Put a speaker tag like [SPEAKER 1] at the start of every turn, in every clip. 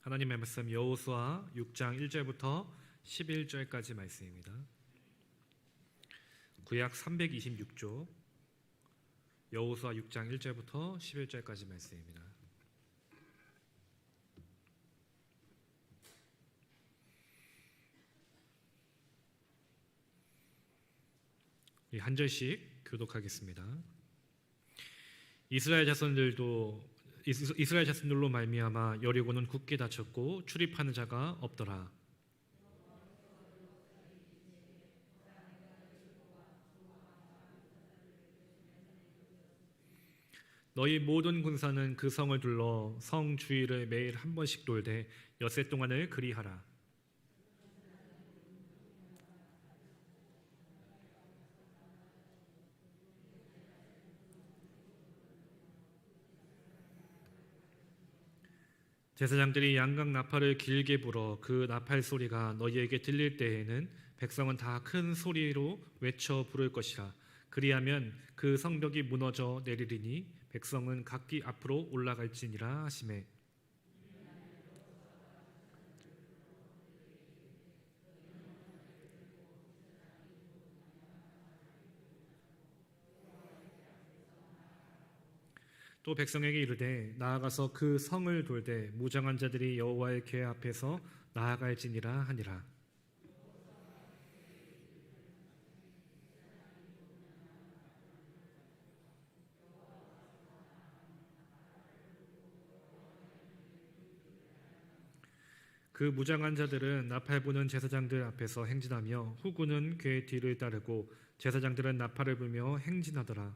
[SPEAKER 1] 하나님의 말씀 여호수아 6장 1절부터 11절까지 말씀입니다. 구약 326조 여호수아 6장 1절부터 11절까지 말씀입니다. 한 절씩 교독하겠습니다. 이스라엘 자손들로 말미암아 여리고는 굳게 닫혔고 출입하는 자가 없더라. 너희 모든 군사는 그 성을 둘러 성 주위를 매일 한 번씩 돌되 엿새 동안을 그리하라. 제사장들이 양각 나팔을 길게 불어 그 나팔 소리가 너희에게 들릴 때에는 백성은 다 큰 소리로 외쳐 부를 것이라. 그리하면 그 성벽이 무너져 내리리니 백성은 각기 앞으로 올라갈지니라 하시매. 또 백성에게 이르되 나아가서 그 성을 돌되 무장한 자들이 여호와의 궤 앞에서 나아갈지니라 하니라. 그 무장한 자들은 나팔 부는 제사장들 앞에서 행진하며 후군은 궤 뒤를 따르고 제사장들은 나팔을 불며 행진하더라.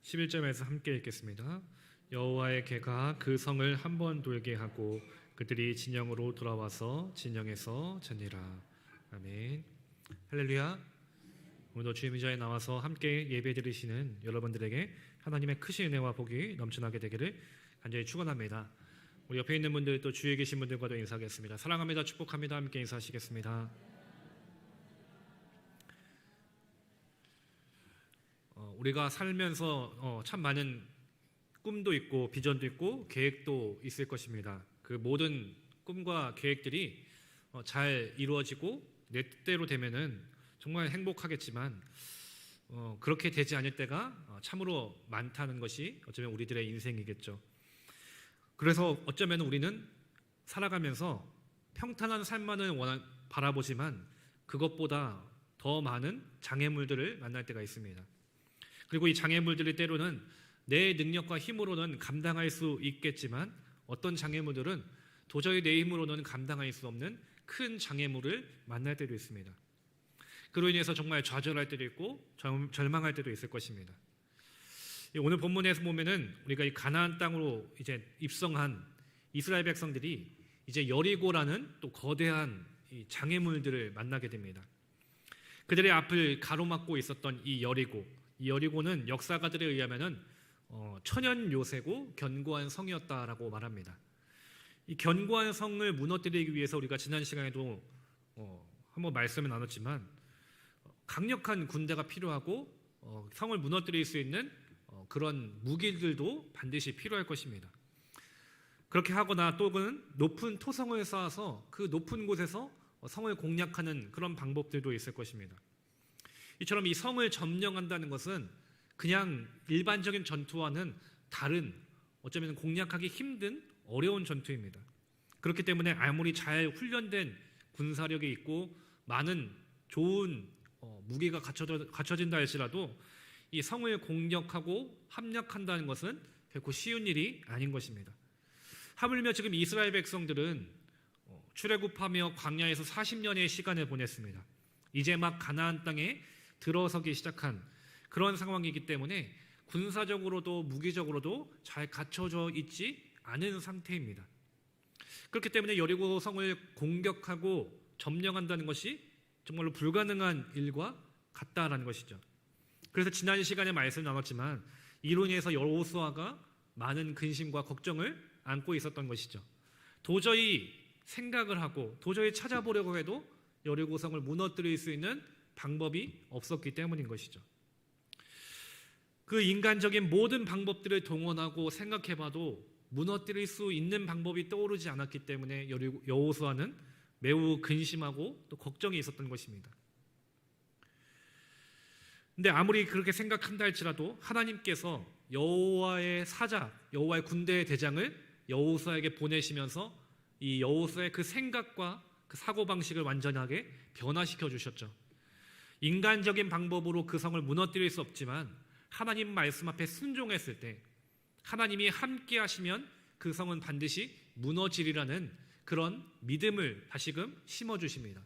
[SPEAKER 1] (11절) 말씀 함께 읽겠습니다. 여호와의 궤가 그 성을 한 번 돌게 하고 그들이 진영으로 돌아와서 진영에서 전이라. 아멘. 할렐루야. 오늘도 주님 의자에 나와서 함께 예배 드리시는 여러분들에게 하나님의 크신 은혜와 복이 넘쳐나게 되기를 간절히 축원합니다. 우리 옆에 있는 분들 또 주위에 계신 분들과도 인사하겠습니다. 사랑합니다. 축복합니다. 함께 인사하시겠습니다. 우리가 살면서 참 많은 꿈도 있고 비전도 있고 계획도 있을 것입니다. 그 모든 꿈과 계획들이 잘 이루어지고 내 뜻대로 되면은 정말 행복하겠지만 그렇게 되지 않을 때가 참으로 많다는 것이 어쩌면 우리들의 인생이겠죠. 그래서 어쩌면 우리는 살아가면서 평탄한 삶만을 바라보지만 그것보다 더 많은 장애물들을 만날 때가 있습니다. 그리고 이 장애물들이 때로는 내 능력과 힘으로는 감당할 수 있겠지만 어떤 장애물들은 도저히 내 힘으로는 감당할 수 없는 큰 장애물을 만날 때도 있습니다. 그로 인해서 정말 좌절할 때도 있고 절망할 때도 있을 것입니다. 오늘 본문에서 보면은 우리가 이 가나안 땅으로 이제 입성한 이스라엘 백성들이 이제 여리고라는 또 거대한 이 장애물들을 만나게 됩니다. 그들의 앞을 가로막고 있었던 이 여리고는 역사가들에 의하면은 천연 요새고 견고한 성이었다라고 말합니다. 이 견고한 성을 무너뜨리기 위해서 우리가 지난 시간에도 한번 말씀을 나눴지만 강력한 군대가 필요하고 성을 무너뜨릴 수 있는 그런 무기들도 반드시 필요할 것입니다. 그렇게 하거나 또는 높은 토성을 쌓아서 그 높은 곳에서 성을 공략하는 그런 방법들도 있을 것입니다. 이처럼 이 성을 점령한다는 것은 그냥 일반적인 전투와는 다른 어쩌면 공략하기 힘든 어려운 전투입니다. 그렇기 때문에 아무리 잘 훈련된 군사력이 있고 많은 좋은 무기가 갖춰진다 할지라도 이 성을 공격하고 함락한다는 것은 결코 쉬운 일이 아닌 것입니다. 하물며 지금 이스라엘 백성들은 출애굽하며 광야에서 40년의 시간을 보냈습니다. 이제 막 가나안 땅에 들어서기 시작한 그런 상황이기 때문에 군사적으로도 무기적으로도 잘 갖춰져 있지 않은 상태입니다. 그렇기 때문에 여리고 성을 공격하고 점령한다는 것이 정말로 불가능한 일과 같다라는 것이죠. 그래서 지난 시간에 말씀 나눴지만 이로 인해서 여호수아가 많은 근심과 걱정을 안고 있었던 것이죠. 도저히 생각을 하고 도저히 찾아보려고 해도 여리고성을 무너뜨릴 수 있는 방법이 없었기 때문인 것이죠. 그 인간적인 모든 방법들을 동원하고 생각해봐도 무너뜨릴 수 있는 방법이 떠오르지 않았기 때문에 여호수아는 매우 근심하고 또 걱정이 있었던 것입니다. 근데 아무리 그렇게 생각한다 할지라도 하나님께서 여호와의 사자, 여호와의 군대의 대장을 여호수아에게 보내시면서 이 여호수아의 그 생각과 그 사고방식을 완전하게 변화시켜 주셨죠. 인간적인 방법으로 그 성을 무너뜨릴 수 없지만 하나님 말씀 앞에 순종했을 때 하나님이 함께 하시면 그 성은 반드시 무너지리라는 그런 믿음을 다시금 심어주십니다.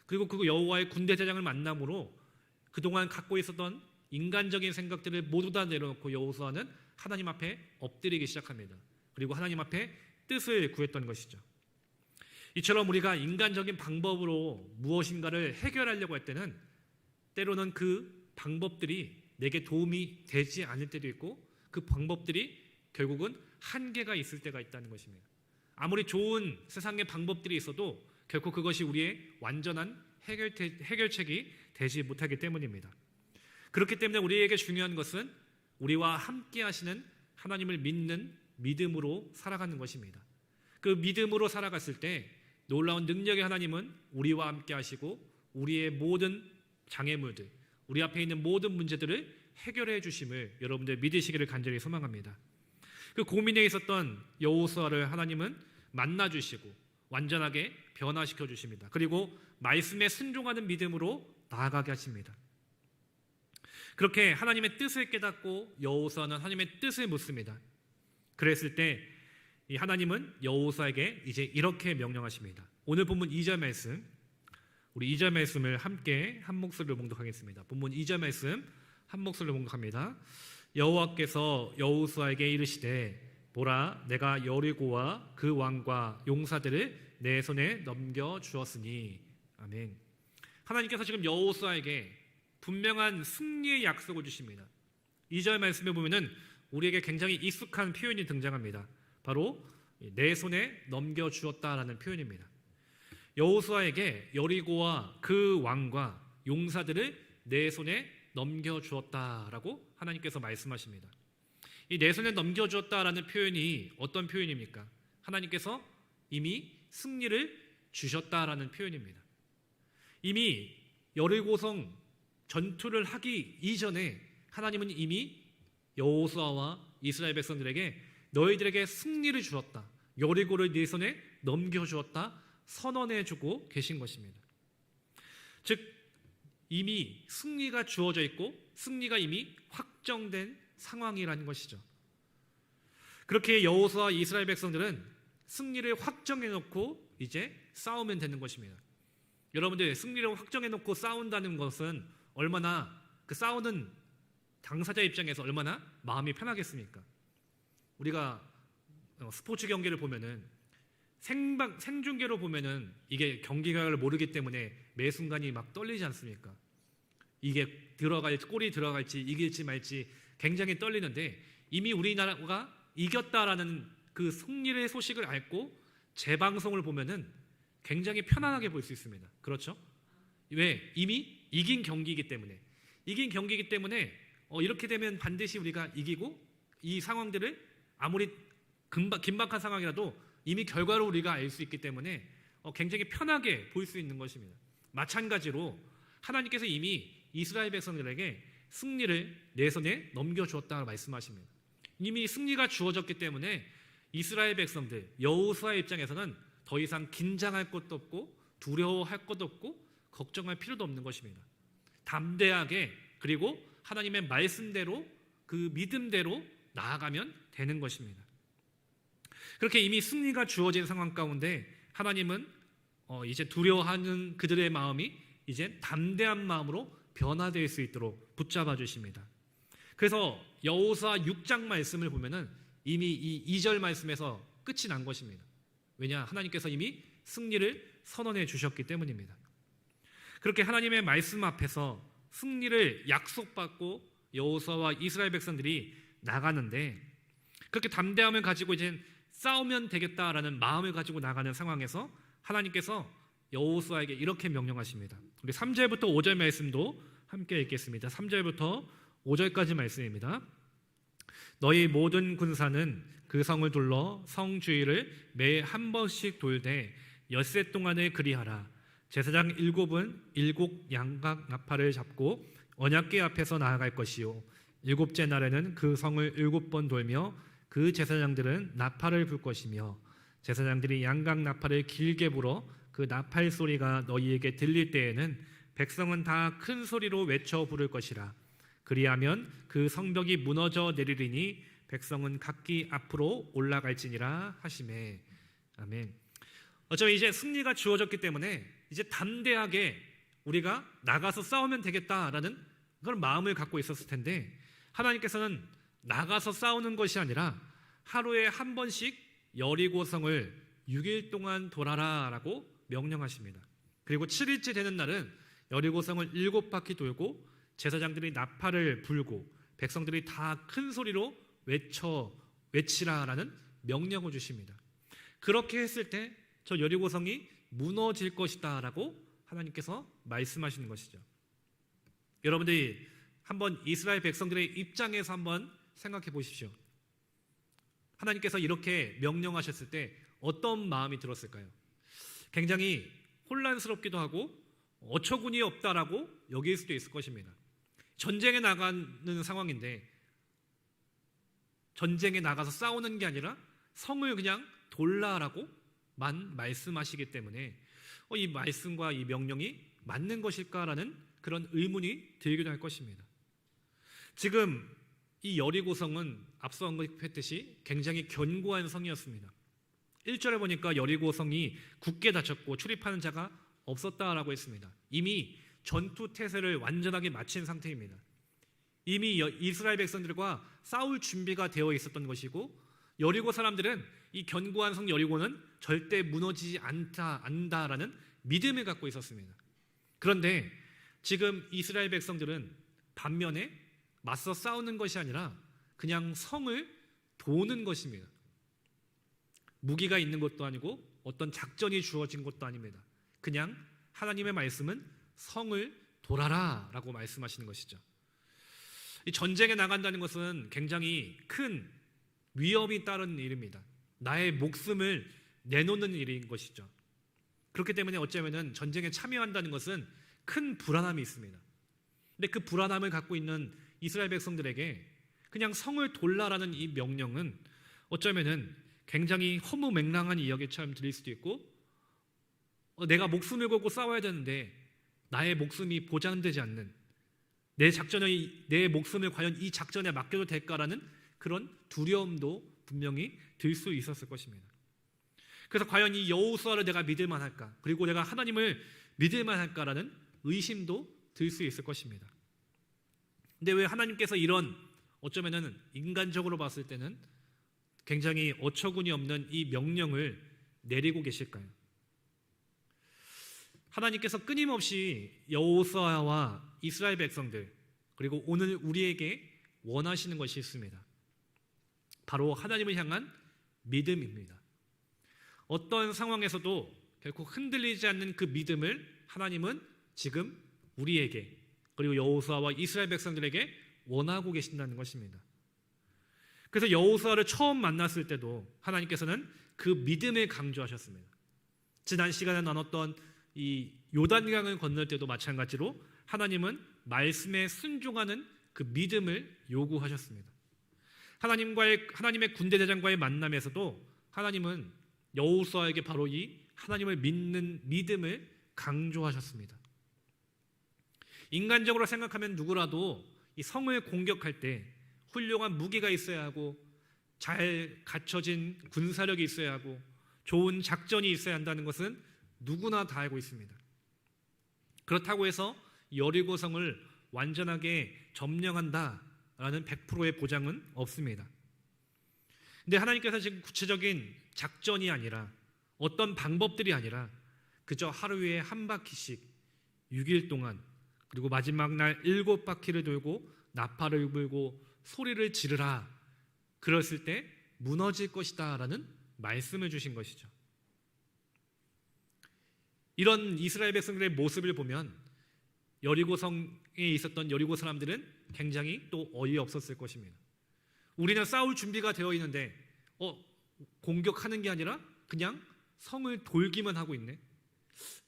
[SPEAKER 1] 그리고 그 여호와의 군대 대장을 만남으로 그동안 갖고 있었던 인간적인 생각들을 모두 다 내려놓고 여호수아는 하나님 앞에 엎드리기 시작합니다. 그리고 하나님 앞에 뜻을 구했던 것이죠. 이처럼 우리가 인간적인 방법으로 무엇인가를 해결하려고 할 때는 때로는 그 방법들이 내게 도움이 되지 않을 때도 있고 그 방법들이 결국은 한계가 있을 때가 있다는 것입니다. 아무리 좋은 세상의 방법들이 있어도 결코 그것이 우리의 완전한 해결책이 되지 못하기 때문입니다. 그렇기 때문에 우리에게 중요한 것은 우리와 함께 하시는 하나님을 믿는 믿음으로 살아가는 것입니다. 그 믿음으로 살아갔을 때 놀라운 능력의 하나님은 우리와 함께 하시고 우리의 모든 장애물들, 우리 앞에 있는 모든 문제들을 해결해 주심을 여러분들 믿으시기를 간절히 소망합니다. 그 고민에 있었던 여호수아를 하나님은 만나 주시고 완전하게 변화시켜 주십니다. 그리고 말씀에 순종하는 믿음으로 나아가게 하십니다. 그렇게 하나님의 뜻을 깨닫고 여호수아는 하나님의 뜻을 묻습니다. 그랬을 때 이 하나님은 여호수아에게 이제 이렇게 명령하십니다. 오늘 본문 2절 말씀, 우리 2절 말씀을 함께 한 목소리로 봉독하겠습니다. 본문 2절 말씀 한 목소리로 봉독합니다. 여호와께서 여호수아에게 이르시되 보라 내가 여리고와 그 왕과 용사들을 내 손에 넘겨 주었으니. 아멘. 하나님께서 지금 여호수아에게 분명한 승리의 약속을 주십니다. 2절 말씀에 보면은 우리에게 굉장히 익숙한 표현이 등장합니다. 바로 내 손에 넘겨 주었다라는 표현입니다. 여호수아에게 여리고와 그 왕과 용사들을 내 손에 넘겨 주었다라고 하나님께서 말씀하십니다. 이 내 손에 넘겨 주었다라는 표현이 어떤 표현입니까? 하나님께서 이미 승리를 주셨다라는 표현입니다. 이미 여리고성 전투를 하기 이전에 하나님은 이미 여호수아와 이스라엘 백성들에게 너희들에게 승리를 주었다, 여리고를 네 손에 넘겨주었다 선언해주고 계신 것입니다. 즉 이미 승리가 주어져 있고 승리가 이미 확정된 상황이라는 것이죠. 그렇게 여호수아와 이스라엘 백성들은 승리를 확정해놓고 이제 싸우면 되는 것입니다. 여러분들 승리를 확정해놓고 싸운다는 것은 얼마나 그 싸우는 당사자 입장에서 얼마나 마음이 편하겠습니까? 우리가 스포츠 경기를 보면은 생중계로 보면은 이게 경기각을 모르기 때문에 매 순간이 막 떨리지 않습니까? 이게 골이 들어갈지 이길지 말지 굉장히 떨리는데 이미 우리나라가 이겼다라는 그 승리의 소식을 알고 재방송을 보면은 굉장히 편안하게 볼 수 있습니다. 그렇죠? 왜? 이미 이긴 경기이기 때문에 이렇게 되면 반드시 우리가 이기고 이 상황들을 아무리 긴박한 상황이라도 이미 결과로 우리가 알 수 있기 때문에 굉장히 편하게 볼 수 있는 것입니다. 마찬가지로 하나님께서 이미 이스라엘 백성들에게 승리를 내 손에 넘겨주었다고 말씀하십니다. 이미 승리가 주어졌기 때문에 이스라엘 백성들, 여호수아의 입장에서는 더 이상 긴장할 것도 없고 두려워할 것도 없고 걱정할 필요도 없는 것입니다. 담대하게 그리고 하나님의 말씀대로 그 믿음대로 나아가면 되는 것입니다. 그렇게 이미 승리가 주어진 상황 가운데 하나님은 이제 두려워하는 그들의 마음이 이제 담대한 마음으로 변화될 수 있도록 붙잡아 주십니다. 그래서 여호수아 6장 말씀을 보면은 이미 이 2절 말씀에서 끝이 난 것입니다. 왜냐? 하나님께서 이미 승리를 선언해 주셨기 때문입니다. 그렇게 하나님의 말씀 앞에서 승리를 약속받고 여호수아와 이스라엘 백성들이 나가는데 그렇게 담대함을 가지고 이제 싸우면 되겠다라는 마음을 가지고 나가는 상황에서 하나님께서 여호수아에게 이렇게 명령하십니다. 우리 3절부터 5절 말씀도 함께 읽겠습니다. 3절부터 5절까지 말씀입니다. 너희 모든 군사는 그 성을 둘러 성 주위를 매 한 번씩 돌되 엿새 동안에 그리하라. 제사장 7은 7 양각 나팔을 잡고 언약궤 앞에서 나아갈 것이요 7째 날에는 그 성을 7번 돌며 그 제사장들은 나팔을 불 것이며 제사장들이 양각 나팔을 길게 불어 그 나팔 소리가 너희에게 들릴 때에는 백성은 다 큰 소리로 외쳐 부를 것이라. 그리하면 그 성벽이 무너져 내리리니 백성은 각기 앞으로 올라갈지니라 하시매. 아멘. 어차피 이제 승리가 주어졌기 때문에 이제 담대하게 우리가 나가서 싸우면 되겠다라는 그런 마음을 갖고 있었을 텐데, 하나님께서는 나가서 싸우는 것이 아니라 하루에 한 번씩 여리고성을 6일 동안 돌아라 라고 명령하십니다. 그리고 7일째 되는 날은 여리고성을 7바퀴 돌고 제사장들이 나팔을 불고 백성들이 다 큰 소리로 외치라라는 명령을 주십니다. 그렇게 했을 때 저 여리고성이 무너질 것이다 라고 하나님께서 말씀하시는 것이죠. 여러분들이 한번 이스라엘 백성들의 입장에서 한번 생각해 보십시오. 하나님께서 이렇게 명령하셨을 때 어떤 마음이 들었을까요? 굉장히 혼란스럽기도 하고 어처구니 없다라고 여길 수도 있을 것입니다. 전쟁에 나가는 상황인데 전쟁에 나가서 싸우는 게 아니라 성을 그냥 돌라라고만 말씀하시기 때문에 이 말씀과 이 명령이 맞는 것일까라는 그런 의문이 들기도 할 것입니다. 지금 이 여리고성은 앞서 언급했듯이 굉장히 견고한 성이었습니다. 1절에 보니까 여리고성이 굳게 닫혔고 출입하는 자가 없었다라고 했습니다. 이미 전투 태세를 완전하게 마친 상태입니다. 이미 이스라엘 백성들과 싸울 준비가 되어 있었던 것이고, 여리고 사람들은 이 견고한 성 여리고는 절대 무너지지 않는다라는 믿음을 갖고 있었습니다. 그런데 지금 이스라엘 백성들은 반면에 맞서 싸우는 것이 아니라 그냥 성을 도는 것입니다. 무기가 있는 것도 아니고 어떤 작전이 주어진 것도 아닙니다. 그냥 하나님의 말씀은 성을 돌아라 라고 말씀하시는 것이죠. 이 전쟁에 나간다는 것은 굉장히 큰 위협이 따르는 일입니다. 나의 목숨을 내놓는 일인 것이죠. 그렇기 때문에 어쩌면 전쟁에 참여한다는 것은 큰 불안함이 있습니다. 근데 그 불안함을 갖고 있는 이스라엘 백성들에게 그냥 성을 돌라라는 이 명령은 어쩌면 굉장히 허무맹랑한 이야기처럼 들릴 수도 있고, 내가 목숨을 걸고 싸워야 되는데 나의 목숨이 보장되지 않는, 내 목숨을 과연 이 작전에 맡겨도 될까라는 그런 두려움도 분명히 들 수 있었을 것입니다. 그래서 과연 이 여호수아를 내가 믿을 만할까, 그리고 내가 하나님을 믿을 만할까라는 의심도 들 수 있을 것입니다. 근데 왜 하나님께서 이런 어쩌면은 인간적으로 봤을 때는 굉장히 어처구니 없는 이 명령을 내리고 계실까요? 하나님께서 끊임없이 여호수아와 이스라엘 백성들, 그리고 오늘 우리에게 원하시는 것이 있습니다. 바로 하나님을 향한 믿음입니다. 어떤 상황에서도 결코 흔들리지 않는 그 믿음을 하나님은 지금 우리에게, 그리고 여호수아와 이스라엘 백성들에게 원하고 계신다는 것입니다. 그래서 여호수아를 처음 만났을 때도 하나님께서는 그 믿음을 강조하셨습니다. 지난 시간에 나눴던 이 요단강을 건널 때도 마찬가지로 하나님은 말씀에 순종하는 그 믿음을 요구하셨습니다. 하나님의 군대 대장과의 만남에서도 하나님은 여호수아에게 바로 이 하나님을 믿는 믿음을 강조하셨습니다. 인간적으로 생각하면 누구라도 이 성을 공격할 때 훌륭한 무기가 있어야 하고 잘 갖춰진 군사력이 있어야 하고 좋은 작전이 있어야 한다는 것은 누구나 다 알고 있습니다. 그렇다고 해서 여리고성을 완전하게 점령한다라는 100%의 보장은 없습니다. 근데 하나님께서 지금 구체적인 작전이 아니라 어떤 방법들이 아니라 그저 하루에 한 바퀴씩 6일 동안, 그리고 마지막 날 7바퀴를 돌고 나팔을 불고 소리를 지르라. 그랬을 때 무너질 것이다라는 말씀을 주신 것이죠. 이런 이스라엘 백성들의 모습을 보면 여리고성에 있었던 여리고 사람들은 굉장히 또 어이없었을 것입니다. 우리는 싸울 준비가 되어 있는데 공격하는 게 아니라 그냥 성을 돌기만 하고 있네.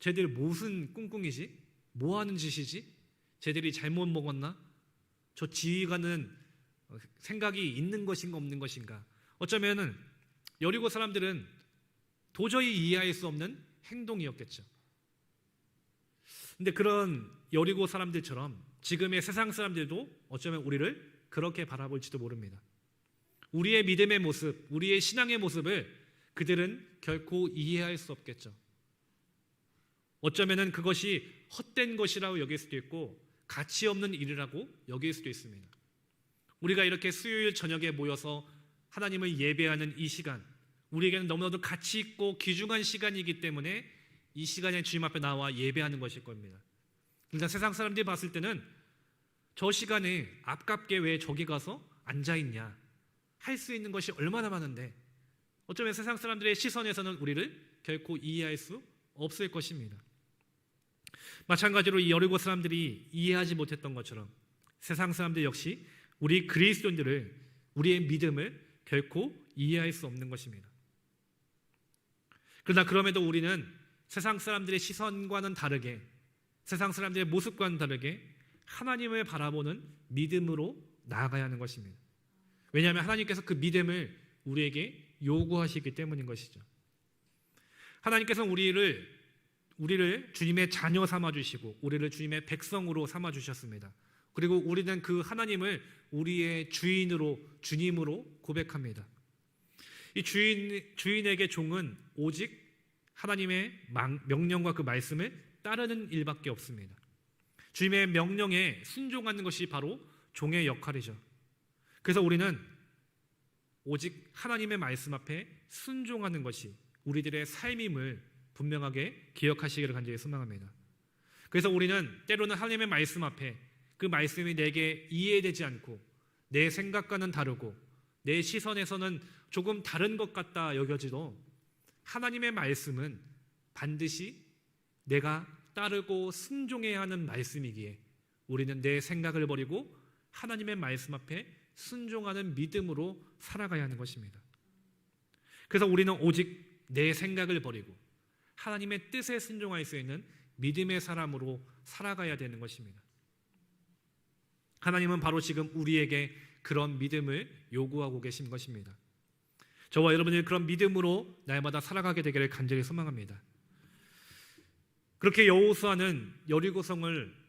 [SPEAKER 1] 쟤들 무슨 꿍꿍이지? 뭐 하는 짓이지? 쟤들이 잘못 먹었나? 저 지휘관은 생각이 있는 것인가 없는 것인가? 어쩌면은 여리고 사람들은 도저히 이해할 수 없는 행동이었겠죠. 근데 그런 여리고 사람들처럼 지금의 세상 사람들도 어쩌면 우리를 그렇게 바라볼지도 모릅니다. 우리의 믿음의 모습, 우리의 신앙의 모습을 그들은 결코 이해할 수 없겠죠. 어쩌면은 그것이 헛된 것이라고 여길 수도 있고 가치 없는 일이라고 여길 수도 있습니다. 우리가 이렇게 수요일 저녁에 모여서 하나님을 예배하는 이 시간, 우리에게는 너무나도 가치 있고 귀중한 시간이기 때문에 이 시간에 주님 앞에 나와 예배하는 것일 겁니다. 그러니까 세상 사람들이 봤을 때는 저 시간에 아깝게 왜 저기 가서 앉아있냐, 할 수 있는 것이 얼마나 많은데 어쩌면 세상 사람들의 시선에서는 우리를 결코 이해할 수 없을 것입니다. 마찬가지로 이 여리고 사람들이 이해하지 못했던 것처럼 세상 사람들 역시 우리 그리스도인들을, 우리의 믿음을 결코 이해할 수 없는 것입니다. 그러나 그럼에도 우리는 세상 사람들의 시선과는 다르게, 세상 사람들의 모습과는 다르게 하나님을 바라보는 믿음으로 나아가야 하는 것입니다. 왜냐하면 하나님께서 그 믿음을 우리에게 요구하시기 때문인 것이죠. 하나님께서는 우리를 주님의 자녀 삼아주시고 우리를 주님의 백성으로 삼아주셨습니다. 그리고 우리는 그 하나님을 우리의 주님으로 고백합니다. 이 주인에게 종은 오직 하나님의 명령과 그 말씀을 따르는 일밖에 없습니다. 주님의 명령에 순종하는 것이 바로 종의 역할이죠. 그래서 우리는 오직 하나님의 말씀 앞에 순종하는 것이 우리들의 삶임을 분명하게 기억하시기를 간절히 소망합니다. 그래서 우리는 때로는 하나님의 말씀 앞에 그 말씀이 내게 이해되지 않고 내 생각과는 다르고 내 시선에서는 조금 다른 것 같다 여겨지도 하나님의 말씀은 반드시 내가 따르고 순종해야 하는 말씀이기에 우리는 내 생각을 버리고 하나님의 말씀 앞에 순종하는 믿음으로 살아가야 하는 것입니다. 그래서 우리는 오직 내 생각을 버리고 하나님의 뜻에 순종할 수 있는 믿음의 사람으로 살아가야 되는 것입니다. 하나님은 바로 지금 우리에게 그런 믿음을 요구하고 계신 것입니다. 저와 여러분이 그런 믿음으로 날마다 살아가게 되기를 간절히 소망합니다. 그렇게 여호수아는 여리고성을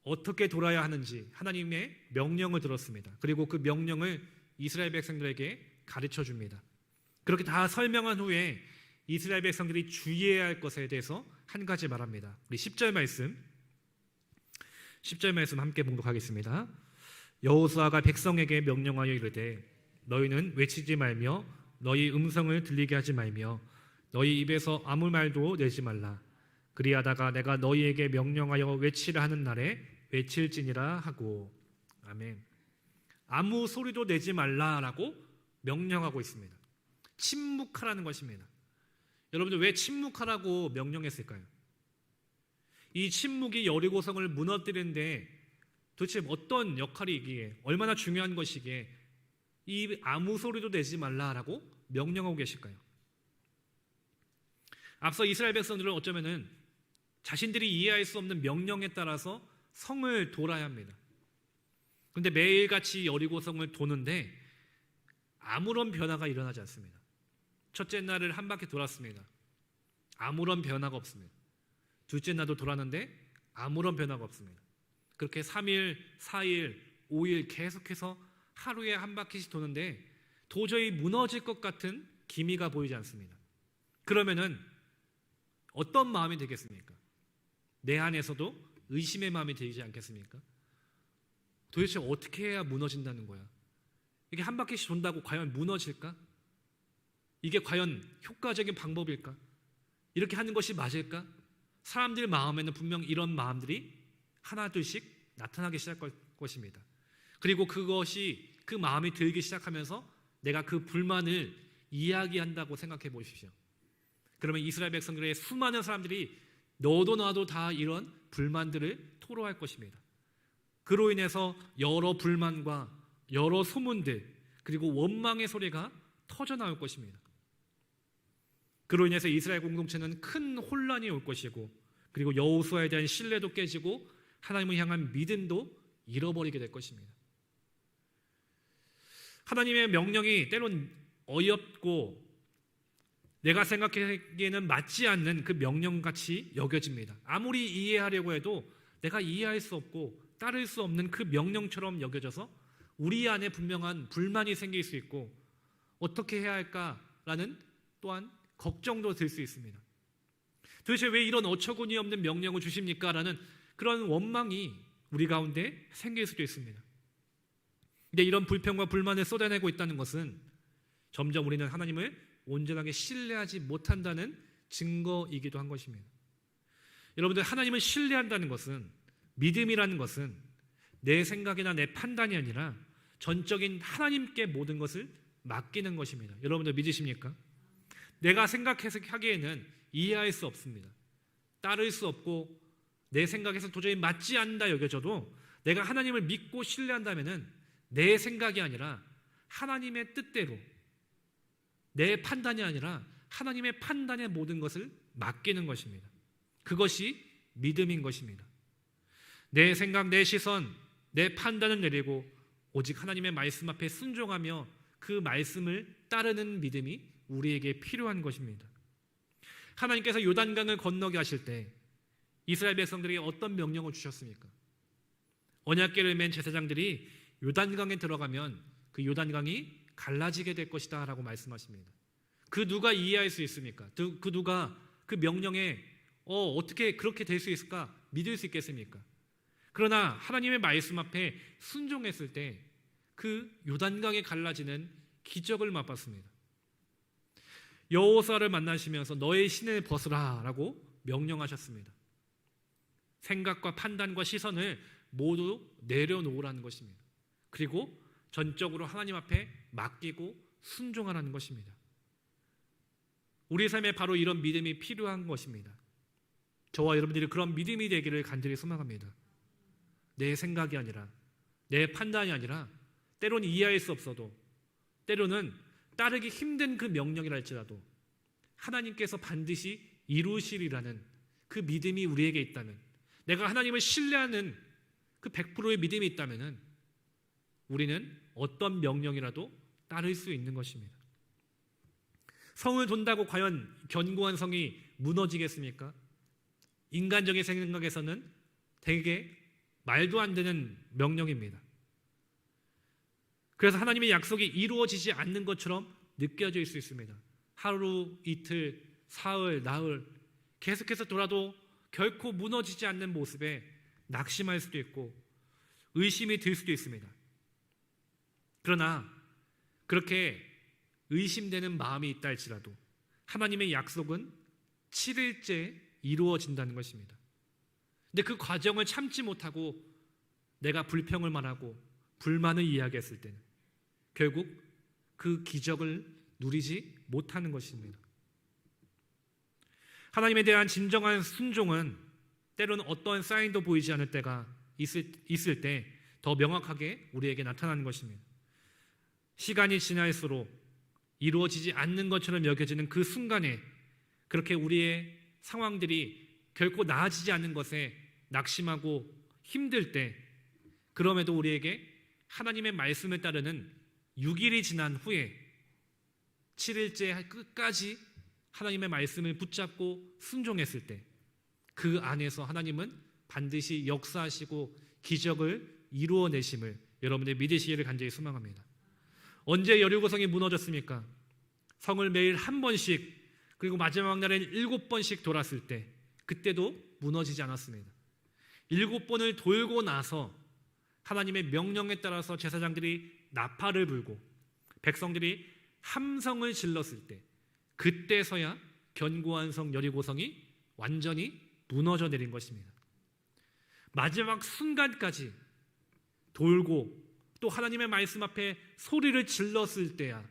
[SPEAKER 1] 어떻게 돌아야 하는지 하나님의 명령을 들었습니다. 그리고 그 명령을 이스라엘 백성들에게 가르쳐 줍니다. 그렇게 다 설명한 후에 이스라엘 백성들이 주의해야 할 것에 대해서 한 가지 말합니다. 우리 10절 말씀 함께 봉독하겠습니다. 여호수아가 백성에게 명령하여 이르되 너희는 외치지 말며 너희 음성을 들리게 하지 말며 너희 입에서 아무 말도 내지 말라. 그리하다가 내가 너희에게 명령하여 외치라 하는 날에 외칠지니라 하고. 아멘. 아무 소리도 내지 말라라고 명령하고 있습니다. 침묵하라는 것입니다. 여러분들 왜 침묵하라고 명령했을까요? 이 침묵이 여리고성을 무너뜨리는데 도대체 어떤 역할이기에 얼마나 중요한 것이기에 이 아무 소리도 내지 말라라고 명령하고 계실까요? 앞서 이스라엘 백성들은 어쩌면은 자신들이 이해할 수 없는 명령에 따라서 성을 돌아야 합니다. 그런데 매일같이 여리고성을 도는데 아무런 변화가 일어나지 않습니다. 첫째 날을 한 바퀴 돌았습니다. 아무런 변화가 없습니다. 둘째 날도 돌았는데 아무런 변화가 없습니다. 그렇게 3일, 4일, 5일 계속해서 하루에 한 바퀴씩 도는데 도저히 무너질 것 같은 기미가 보이지 않습니다. 그러면은 어떤 마음이 되겠습니까? 내 안에서도 의심의 마음이 들지 않겠습니까? 도대체 어떻게 해야 무너진다는 거야? 이게 한 바퀴씩 돈다고 과연 무너질까? 이게 과연 효과적인 방법일까? 이렇게 하는 것이 맞을까? 사람들 마음에는 분명 이런 마음들이 하나둘씩 나타나기 시작할 것입니다. 그리고 그 마음이 들기 시작하면서 내가 그 불만을 이야기한다고 생각해 보십시오. 그러면 이스라엘 백성들의 수많은 사람들이 너도 나도 다 이런 불만들을 토로할 것입니다. 그로 인해서 여러 불만과 여러 소문들 그리고 원망의 소리가 터져 나올 것입니다. 그로 인해서 이스라엘 공동체는 큰 혼란이 올 것이고 그리고 여호수아에 대한 신뢰도 깨지고 하나님을 향한 믿음도 잃어버리게 될 것입니다. 하나님의 명령이 때론 어이없고 내가 생각하기에는 맞지 않는 그 명령같이 여겨집니다. 아무리 이해하려고 해도 내가 이해할 수 없고 따를 수 없는 그 명령처럼 여겨져서 우리 안에 분명한 불만이 생길 수 있고 어떻게 해야 할까라는 또한 걱정도 들 수 있습니다. 도대체 왜 이런 어처구니 없는 명령을 주십니까? 라는 그런 원망이 우리 가운데 생길 수도 있습니다. 근데 이런 불평과 불만을 쏟아내고 있다는 것은 점점 우리는 하나님을 온전하게 신뢰하지 못한다는 증거이기도 한 것입니다. 여러분들, 하나님을 신뢰한다는 것은, 믿음이라는 것은 내 생각이나 내 판단이 아니라 전적인 하나님께 모든 것을 맡기는 것입니다. 여러분들 믿으십니까? 내가 생각해서 하기에는 이해할 수 없습니다. 따를 수 없고 내 생각에서 도저히 맞지 않는다 여겨져도 내가 하나님을 믿고 신뢰한다면 내 생각이 아니라 하나님의 뜻대로, 내 판단이 아니라 하나님의 판단에 모든 것을 맡기는 것입니다. 그것이 믿음인 것입니다. 내 생각, 내 시선, 내 판단을 내리고 오직 하나님의 말씀 앞에 순종하며 그 말씀을 따르는 믿음이 우리에게 필요한 것입니다. 하나님께서 요단강을 건너게 하실 때 이스라엘 백성들에게 어떤 명령을 주셨습니까? 언약궤를 맨 제사장들이 요단강에 들어가면 그 요단강이 갈라지게 될 것이다 라고 말씀하십니다. 그 누가 이해할 수 있습니까? 그 누가 그 명령에 어떻게 그렇게 될 수 있을까 믿을 수 있겠습니까? 그러나 하나님의 말씀 앞에 순종했을 때 그 요단강에 갈라지는 기적을 맛봤습니다. 여호수아를 만나시면서 너의 신을 벗으라 라고 명령하셨습니다. 생각과 판단과 시선을 모두 내려놓으라는 것입니다. 그리고 전적으로 하나님 앞에 맡기고 순종하라는 것입니다. 우리 삶에 바로 이런 믿음이 필요한 것입니다. 저와 여러분들이 그런 믿음이 되기를 간절히 소망합니다. 내 생각이 아니라, 내 판단이 아니라, 때로는 이해할 수 없어도, 때로는 따르기 힘든 그 명령이라 할지라도 하나님께서 반드시 이루시리라는 그 믿음이 우리에게 있다면, 내가 하나님을 신뢰하는 그 100%의 믿음이 있다면 우리는 어떤 명령이라도 따를 수 있는 것입니다. 성을 돈다고 과연 견고한 성이 무너지겠습니까? 인간적인 생각에서는 되게 말도 안 되는 명령입니다. 그래서 하나님의 약속이 이루어지지 않는 것처럼 느껴질 수 있습니다. 하루, 이틀, 사흘, 나흘 계속해서 돌아도 결코 무너지지 않는 모습에 낙심할 수도 있고 의심이 들 수도 있습니다. 그러나 그렇게 의심되는 마음이 있다 할지라도 하나님의 약속은 7일째 이루어진다는 것입니다. 근데 그 과정을 참지 못하고 내가 불평을 말하고 불만을 이야기했을 때는 결국 그 기적을 누리지 못하는 것입니다. 하나님에 대한 진정한 순종은 때로는 어떤 사인도 보이지 않을 때가 있을 때 더 명확하게 우리에게 나타나는 것입니다. 시간이 지날수록 이루어지지 않는 것처럼 여겨지는 그 순간에 그렇게 우리의 상황들이 결코 나아지지 않는 것에 낙심하고 힘들 때, 그럼에도 우리에게 하나님의 말씀을 따르는 6일이 지난 후에 7일째 끝까지 하나님의 말씀을 붙잡고 순종했을 때 그 안에서 하나님은 반드시 역사하시고 기적을 이루어내심을 여러분의 믿으시기를 간절히 소망합니다. 언제 여리고성이 무너졌습니까? 성을 매일 한 번씩, 그리고 마지막 날엔 7번씩 돌았을 때 그때도 무너지지 않았습니다. 7번을 돌고 나서 하나님의 명령에 따라서 제사장들이 나팔을 불고 백성들이 함성을 질렀을 때 그때서야 견고한 성 여리고성이 완전히 무너져 내린 것입니다. 마지막 순간까지 돌고 또 하나님의 말씀 앞에 소리를 질렀을 때야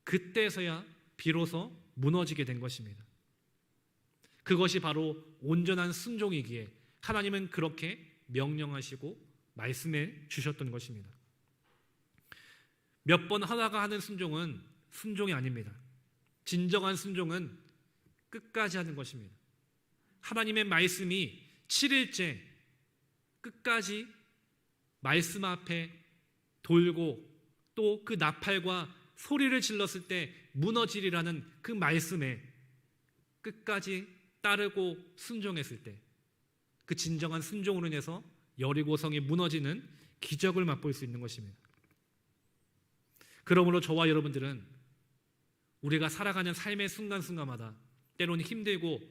[SPEAKER 1] 그때서야 비로소 무너지게 된 것입니다. 그것이 바로 온전한 순종이기에 하나님은 그렇게 명령하시고 말씀해 주셨던 것입니다. 몇 번 하다가 하는 순종은 순종이 아닙니다. 진정한 순종은 끝까지 하는 것입니다. 하나님의 말씀이 7일째 끝까지 말씀 앞에 돌고 또 그 나팔과 소리를 질렀을 때 무너지리라는 그 말씀에 끝까지 따르고 순종했을 때 그 진정한 순종으로 인해서 여리고성이 무너지는 기적을 맛볼 수 있는 것입니다. 그러므로 저와 여러분들은 우리가 살아가는 삶의 순간순간마다 때로는 힘들고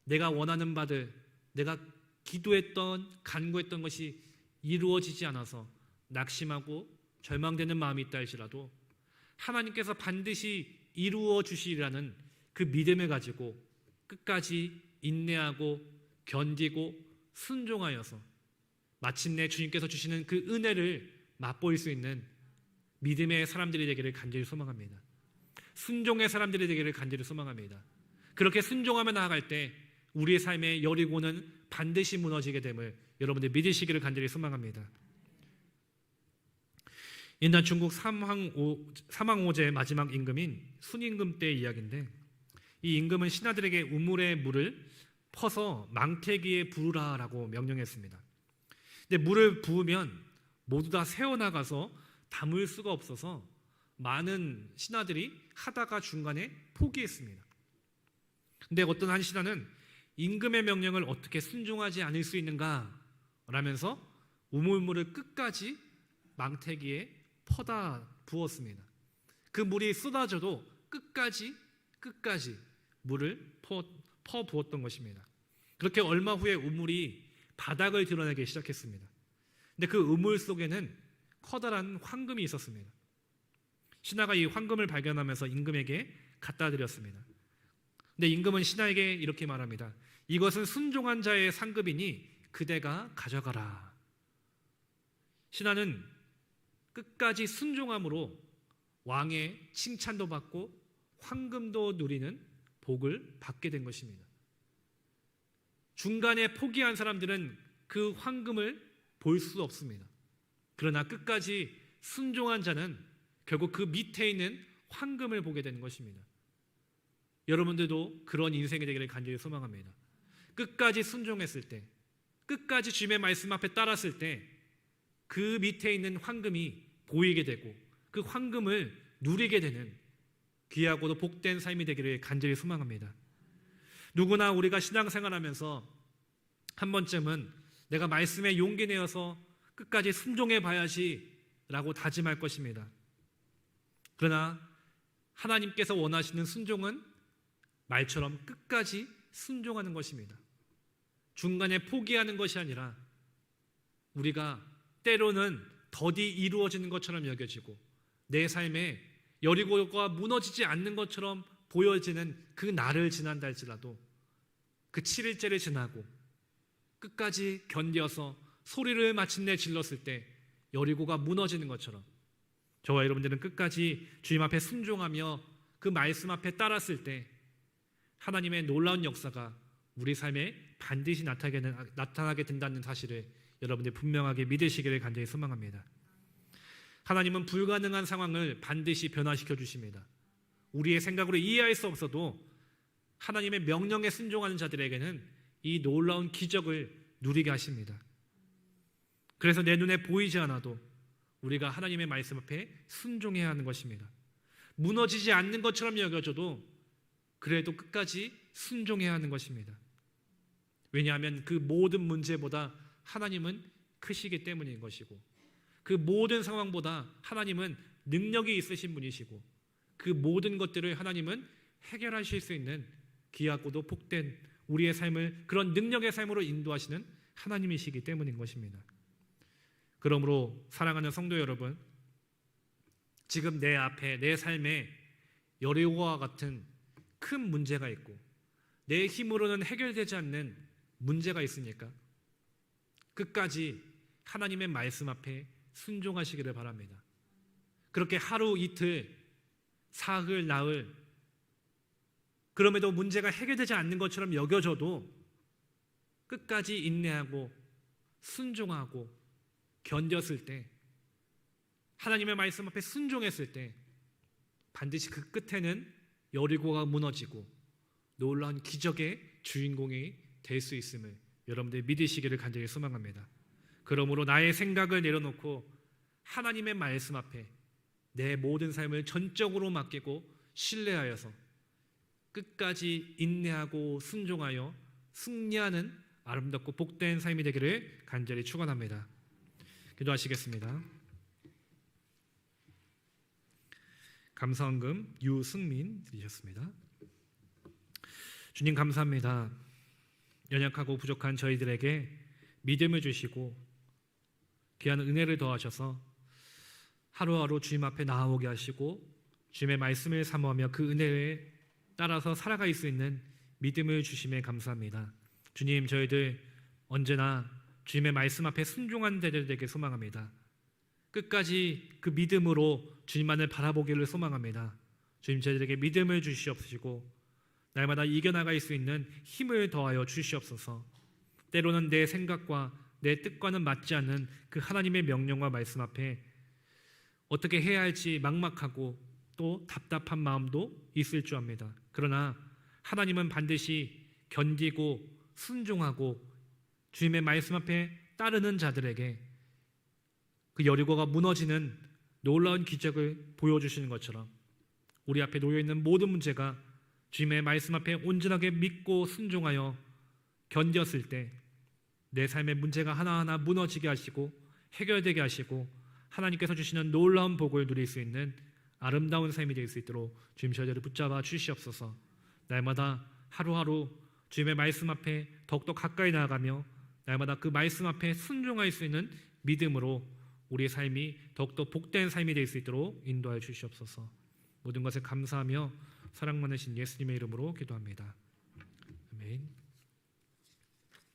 [SPEAKER 1] 내가 원하는 바들, 내가 기도했던 간구했던 것이 이루어지지 않아서 낙심하고 절망되는 마음이 있다 할지라도 하나님께서 반드시 이루어 주시리라는 그 믿음을 가지고 끝까지 인내하고 견디고 순종하여서 마침내 주님께서 주시는 그 은혜를 맛볼 수 있는 믿음의 사람들이 되기를 간절히 소망합니다. 순종의 사람들이 되기를 간절히 소망합니다. 그렇게 순종하며 나아갈 때 우리의 삶의 여리고는 반드시 무너지게 됨을 여러분들 믿으시기를 간절히 소망합니다. 옛날 중국 삼왕오제의 마지막 임금인 순임금 때의 이야기인데, 이 임금은 신하들에게 우물의 물을 퍼서 망태기에 부으라라고 명령했습니다. 근데 물을 부으면 모두 다 새어나가서 담을 수가 없어서 많은 신하들이 하다가 중간에 포기했습니다. 근데 어떤 한 신하는 임금의 명령을 어떻게 순종하지 않을 수 있는가 라면서 우물물을 끝까지 망태기에 퍼다 부었습니다. 그 물이 쏟아져도 끝까지 물을 퍼 부었던 것입니다. 그렇게 얼마 후에 우물이 바닥을 드러내기 시작했습니다. 근데 그 우물 속에는 커다란 황금이 있었습니다. 신하가 이 황금을 발견하면서 임금에게 갖다 드렸습니다. 근데 임금은 신하에게 이렇게 말합니다. 이것은 순종한 자의 상급이니 그대가 가져가라. 신하는 끝까지 순종함으로 왕의 칭찬도 받고 황금도 누리는 복을 받게 된 것입니다. 중간에 포기한 사람들은 그 황금을 볼 수 없습니다. 그러나 끝까지 순종한 자는 결국 그 밑에 있는 황금을 보게 되는 것입니다. 여러분들도 그런 인생이 되기를 간절히 소망합니다. 끝까지 순종했을 때, 끝까지 주님의 말씀 앞에 따랐을 때 그 밑에 있는 황금이 보이게 되고 그 황금을 누리게 되는 귀하고도 복된 삶이 되기를 간절히 소망합니다. 누구나 우리가 신앙생활하면서 한 번쯤은 내가 말씀에 용기 내어서 끝까지 순종해 봐야지 라고 다짐할 것입니다. 그러나 하나님께서 원하시는 순종은 말처럼 끝까지 순종하는 것입니다. 중간에 포기하는 것이 아니라 우리가 때로는 더디 이루어지는 것처럼 여겨지고 내 삶에 여리고가 무너지지 않는 것처럼 보여지는 그 날을 지난다 할지라도 그 7일째를 지나고 끝까지 견뎌서 소리를 마침내 질렀을 때 여리고가 무너지는 것처럼 저와 여러분들은 끝까지 주님 앞에 순종하며 그 말씀 앞에 따랐을 때 하나님의 놀라운 역사가 우리 삶에 반드시 나타나게 된다는 사실을 여러분들 분명하게 믿으시기를 간절히 소망합니다. 하나님은 불가능한 상황을 반드시 변화시켜 주십니다. 우리의 생각으로 이해할 수 없어도 하나님의 명령에 순종하는 자들에게는 이 놀라운 기적을 누리게 하십니다. 그래서 내 눈에 보이지 않아도 우리가 하나님의 말씀 앞에 순종해야 하는 것입니다. 무너지지 않는 것처럼 여겨져도 그래도 끝까지 순종해야 하는 것입니다. 왜냐하면 그 모든 문제보다 하나님은 크시기 때문인 것이고 그 모든 상황보다 하나님은 능력이 있으신 분이시고 그 모든 것들을 하나님은 해결하실 수 있는 귀하고도 복된 우리의 삶을 그런 능력의 삶으로 인도하시는 하나님이시기 때문인 것입니다. 그러므로 사랑하는 성도 여러분, 지금 내 앞에 내 삶에 여리고와 같은 큰 문제가 있고 내 힘으로는 해결되지 않는 문제가 있으니까 끝까지 하나님의 말씀 앞에 순종하시기를 바랍니다. 그렇게 하루 이틀 사흘, 나흘, 그럼에도 문제가 해결되지 않는 것처럼 여겨져도 끝까지 인내하고 순종하고 견뎠을 때, 하나님의 말씀 앞에 순종했을 때 반드시 그 끝에는 여리고가 무너지고 놀라운 기적의 주인공이 될 수 있음을 여러분들이 믿으시기를 간절히 소망합니다. 그러므로 나의 생각을 내려놓고 하나님의 말씀 앞에 내 모든 삶을 전적으로 맡기고 신뢰하여서 끝까지 인내하고 순종하여 승리하는 아름답고 복된 삶이 되기를 간절히 축원합니다. 기도하시겠습니다. 감사헌금 유승민 드리셨습니다. 주님 감사합니다. 연약하고 부족한 저희들에게 믿음을 주시고 귀한 은혜를 더하셔서 하루하루 주님 앞에 나아오게 하시고 주님의 말씀을 사모하며 그 은혜에 따라서 살아갈 수 있는 믿음을 주심에 감사합니다. 주님, 저희들 언제나 주님의 말씀 앞에 순종한 자들 되게 소망합니다. 끝까지 그 믿음으로 주님만을 바라보기를 소망합니다. 주님, 저희들에게 믿음을 주시옵시고 날마다 이겨나갈 수 있는 힘을 더하여 주시옵소서. 때로는 내 생각과 내 뜻과는 맞지 않는 그 하나님의 명령과 말씀 앞에 어떻게 해야 할지 막막하고 또 답답한 마음도 있을 줄 압니다. 그러나 하나님은 반드시 견디고 순종하고 주님의 말씀 앞에 따르는 자들에게 그 여리고가 무너지는 놀라운 기적을 보여주시는 것처럼 우리 앞에 놓여있는 모든 문제가 주님의 말씀 앞에 온전하게 믿고 순종하여 견뎠을 때 내 삶의 문제가 하나하나 무너지게 하시고 해결되게 하시고 하나님께서 주시는 놀라운 복을 누릴 수 있는 아름다운 삶이 될 수 있도록 주님 저희들을 붙잡아 주시옵소서. 날마다 하루하루 주님의 말씀 앞에 더욱더 가까이 나아가며 날마다 그 말씀 앞에 순종할 수 있는 믿음으로 우리의 삶이 더욱더 복된 삶이 될 수 있도록 인도하여 주시옵소서. 모든 것을 감사하며 사랑 많으신 예수님의 이름으로 기도합니다. 아멘.